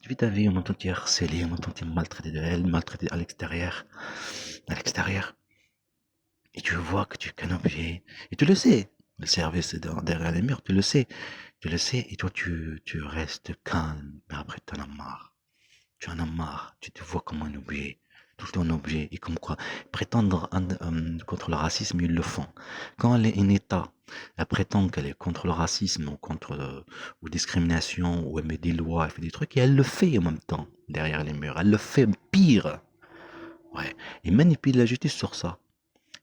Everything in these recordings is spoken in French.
Tu vis ta vie, on entend t'es harcelé, on entend t'es maltraité de elle, maltraité à l'extérieur. Et tu vois que tu es qu'un objet. Et tu le sais. Le service est derrière les murs, tu le sais. Tu le sais. Et toi, tu restes calme. Mais après, tu en as marre. Tu en as marre. Tu te vois comme un objet. Tout le temps un objet. Et comme quoi, prétendre contre le racisme, ils le font. Quand elle est en état, elle prétend qu'elle est contre le racisme ou contre ou discrimination, ou elle met des lois, elle fait des trucs, et elle le fait en même temps, derrière les murs. Elle le fait pire. Ouais. Et manipule la justice sur ça.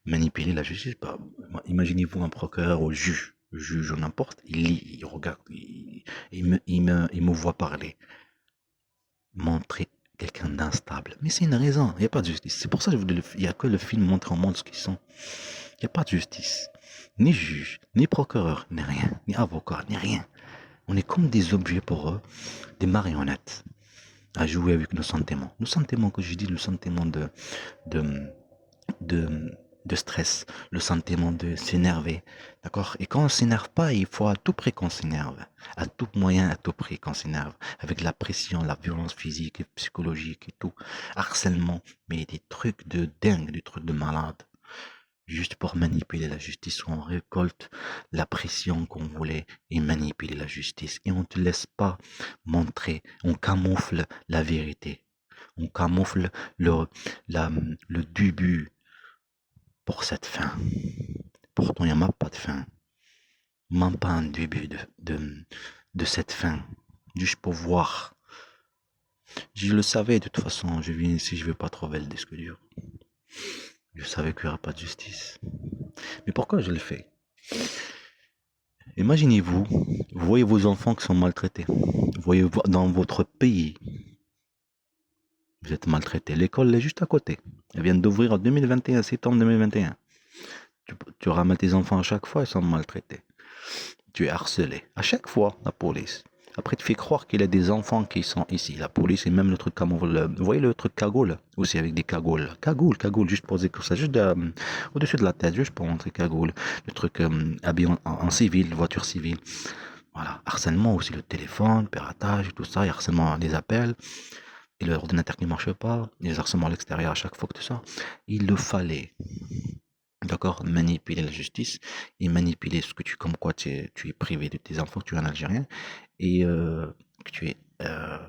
Manipuler la justice, bah, imaginez-vous un procureur ou juge ou n'importe, il lit, il regarde, il me voit parler, montrer quelqu'un d'instable. Mais c'est une raison, il n'y a pas de justice. C'est pour ça que il n'y a que le film montre au monde ce qu'ils sont. Il n'y a pas de justice. Ni juge, ni procureur, ni rien, ni avocat, ni rien. On est comme des objets pour eux, des marionnettes, à jouer avec nos sentiments. Nos sentiments, que je dis, le sentiment de, de, de stress, le sentiment de s'énerver, d'accord? Et quand on s'énerve pas, il faut à tout prix qu'on s'énerve, à tout moyen, à tout prix qu'on s'énerve, avec la pression, la violence physique et psychologique et tout, harcèlement, mais des trucs de dingue, des trucs de malade, juste pour manipuler la justice, on récolte la pression qu'on voulait et manipuler la justice, et on ne te laisse pas montrer, on camoufle la vérité, on camoufle le, la, le début pour cette fin. Pourtant, il n'y a même pas de fin. Même pas un début de cette fin. Juste pour voir. Je le savais de toute façon. Je viens ici, je ne vais pas trouver le disque dur. Je savais qu'il n'y aura pas de justice. Mais pourquoi je le fais? Imaginez-vous, vous voyez vos enfants qui sont maltraités. Vous voyez dans votre pays, vous êtes maltraités. L'école est juste à côté. Elle vient d'ouvrir en 2021, septembre 2021. Tu ramènes tes enfants à chaque fois, ils sont maltraités. Tu es harcelé. À chaque fois, la police. Après, tu fais croire qu'il y a des enfants qui sont ici. La police et même le truc comme vous voyez le truc cagoule aussi avec des cagoules. Cagoule, juste poser comme ça, juste au-dessus de la tête, juste pour montrer cagoule. Le truc habillé en civil, voiture civile. Voilà. Harcèlement aussi, le téléphone, piratage, tout ça, et harcèlement des appels, et l'ordinateur qui ne marche pas, les harcèlements à l'extérieur à chaque fois que tout ça. Il le fallait. D'accord, manipuler la justice et manipuler ce que comme quoi tu es privé de tes enfants, tu es un Algérien, et que tu es,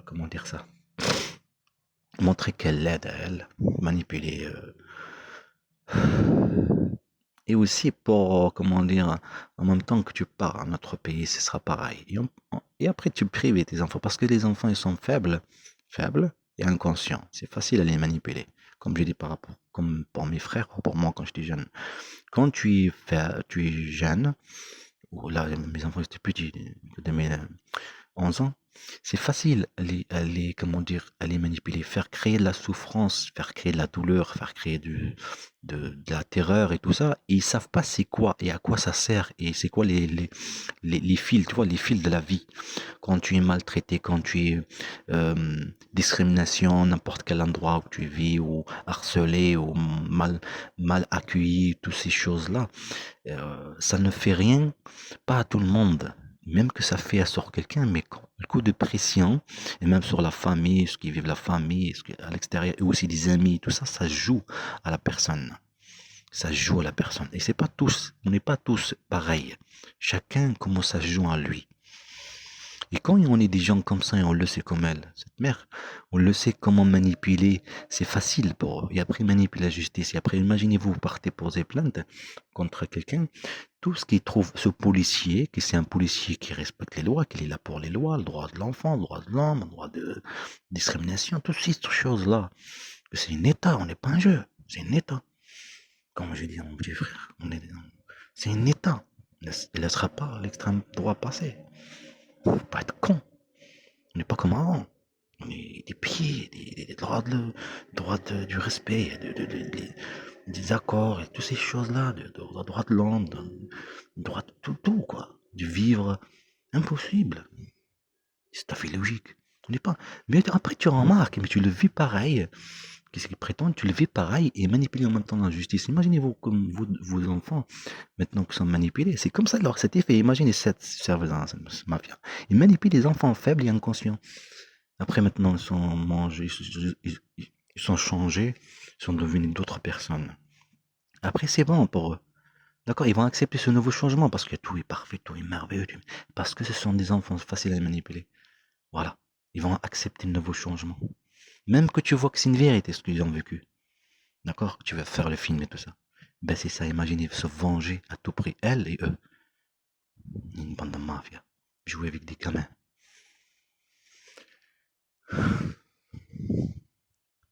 comment dire ça, montrer qu'elle l'aide à elle, manipuler, et aussi pour, comment dire, en même temps que tu pars à notre pays, ce sera pareil. Et après, tu prives tes enfants, parce que les enfants, ils sont faibles et inconscients. C'est facile à les manipuler, comme je dis par rapport, comme pour mes frères, ou pour moi quand j'étais jeune. Quand tu es jeune, ou là, mes enfants étaient petits, de mes 11 ans, c'est facile comment dire, à les manipuler, faire créer de la souffrance, faire créer de la douleur, faire créer de la terreur et tout ça. Et ils savent pas c'est quoi et à quoi ça sert et c'est quoi les fils, tu vois, les fils de la vie. Quand tu es maltraité, quand tu es discrimination, n'importe quel endroit où tu vis, ou harcelé, ou mal accueilli, toutes ces choses-là, ça ne fait rien, pas à tout le monde. Même que ça fait sur quelqu'un, mais le coup de pression, et même sur la famille, ce qui vivent la famille, à l'extérieur, et aussi des amis, tout ça, ça joue à la personne. Ça joue à la personne. Et c'est pas tous, on n'est pas tous pareils. Chacun comment ça joue en lui. Et quand on est des gens comme ça et on le sait comme elle, cette mère, on le sait comment manipuler, c'est facile pour eux. Et après manipuler la justice. Et après, imaginez-vous, vous partez poser plainte contre quelqu'un, tout ce qu'il trouve, ce policier, que c'est un policier qui respecte les lois, qu'il est là pour les lois, le droit de l'enfant, le droit de l'homme, le droit de discrimination, toutes ces choses-là. C'est un État, on n'est pas un jeu, c'est un État. Comme je dis à mon petit frère, c'est un État. Il ne laissera pas l'extrême droit passer. Faut pas être con. On n'est pas comme avant. On est des pieds, des droits, du respect, des accords et toutes ces choses-là, de droits de l'homme, droit de tout, quoi. Du vivre. Impossible. C'est tout à fait logique. On n'est pas. Mais après, tu remarques, mais tu le vis pareil. Qu'est-ce qu'ils prétendent? Tu le vis pareil et manipulé en même temps dans la justice. Imaginez-vous comme vos enfants, maintenant qui sont manipulés. C'est comme ça leur cet effet. Imaginez cette surveillance, mafia. Ils manipulent les enfants faibles et inconscients. Après, maintenant, ils sont mangés, ils sont changés, ils sont devenus d'autres personnes. Après, c'est bon pour eux. D'accord, ils vont accepter ce nouveau changement parce que tout est parfait, tout est merveilleux, parce que ce sont des enfants faciles à manipuler. Voilà, ils vont accepter le nouveau changement. Même que tu vois que c'est une vérité ce qu'ils ont vécu. D'accord, tu vas faire le film et tout ça. Ben c'est ça, imaginez se venger à tout prix, elle et eux. Une bande de mafia. Jouer avec des gamins.